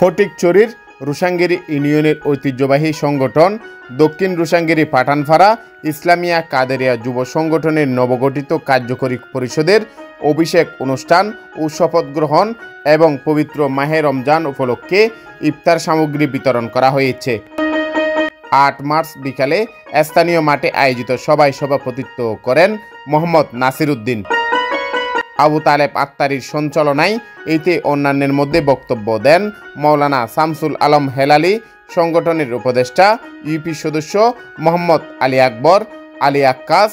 ফটিকছড়ির রুশাঙ্গিরি ইউনিয়নের ঐতিহ্যবাহী সংগঠন দক্ষিণ রুশাঙ্গিরি পাঠানপাড়া ইসলামিয়া কাদেরিয়া যুব সংগঠনের নবগঠিত কার্যকরী পরিষদের অভিষেক অনুষ্ঠান ও শপথ গ্রহণ এবং পবিত্র মাহে রমজান উপলক্ষে ইফতার সামগ্রী বিতরণ করা হয়েছে। ৮ মার্চ বিকালে স্থানীয় মাঠে আয়োজিত সভায় সভাপতিত্ব করেন মোহাম্মদ নাসির উদ্দিন। আবু তালেব আত্তারির সঞ্চালনায় এতে অন্যান্যের মধ্যে বক্তব্য দেন মাওলানা শামসুল আলম হেলালি, সংগঠনের উপদেষ্টা ইউপি সদস্য মোহাম্মদ আলী আকবর, আলী আক্কাস,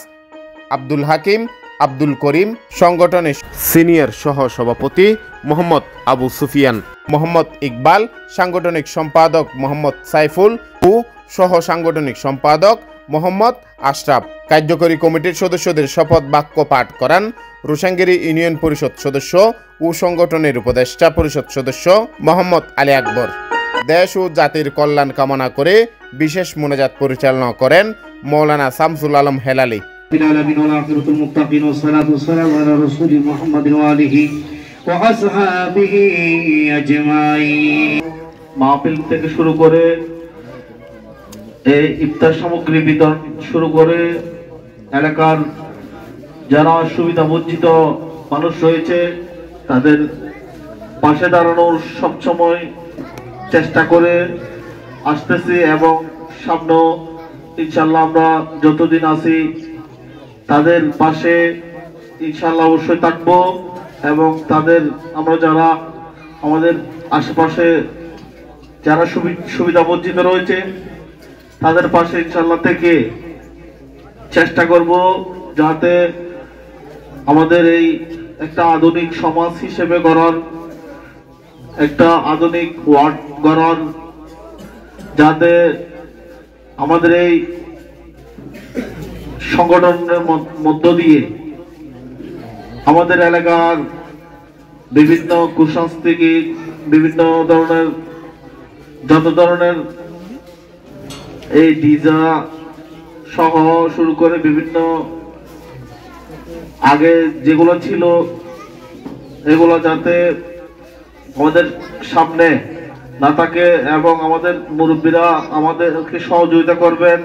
আব্দুল হাকিম, আব্দুল করিম, সংগঠনের সিনিয়র সহ সভাপতি মোহাম্মদ আবু সুফিয়ান, মোহাম্মদ ইকবাল, সাংগঠনিক সম্পাদক মোহাম্মদ সাইফুল ও সহ সাংগঠনিক সম্পাদক মোহাম্মদ আশরাফ। কার্যকরী কমিটির সদস্যদের শপথ বাক্য পাঠ করান রুশাঙ্গিরি ইউনিয়ন পরিষদ সদস্য ও সংগঠনের উপদেষ্টা পরিষদ সদস্য মোহাম্মদ আলী আকবর। দেশ ও জাতির কল্যাণ কামনা করে বিশেষ মোনাজাত পরিচালনা করেন মাওলানা শামসুল আলম হেলালি। মাহফিল থেকে শুরু করে এই ইফতার সামগ্রী বিতরণ শুরু করে এলাকার যারা সুবিধা বঞ্চিত মানুষ রয়েছে তাদের পাশে দাঁড়ানোর সবসময় চেষ্টা করে আসতেছি এবং সামনে ইনশাল্লাহ আমরা যতদিন আছি তাদের পাশে ইনশাল্লাহ অবশ্যই থাকবো এবং তাদের আমরা যারা আমাদের আশেপাশে যারা সুবিধা বঞ্চিত রয়েছে তাদের পাশে ইনশাল্লাহ থেকে চেষ্টা করব যাতে আমাদের এই একটা আধুনিক সমাজ হিসেবে গড়ার, একটা আধুনিক ওয়ার্ড গড়ার, যাতে আমাদের এই সংগঠনের মধ্য দিয়ে আমাদের এলাকার বিভিন্ন কুসংস্কৃতিক বিভিন্ন ধরনের যত ধরনের এই ডিজা সহ শুরু করে বিভিন্ন আগে যেগুলো ছিল এগুলো যাতে আমাদের সামনে না থাকে এবং আমাদের মুরব্বীরা আমাদেরকে সহযোগিতা করবেন।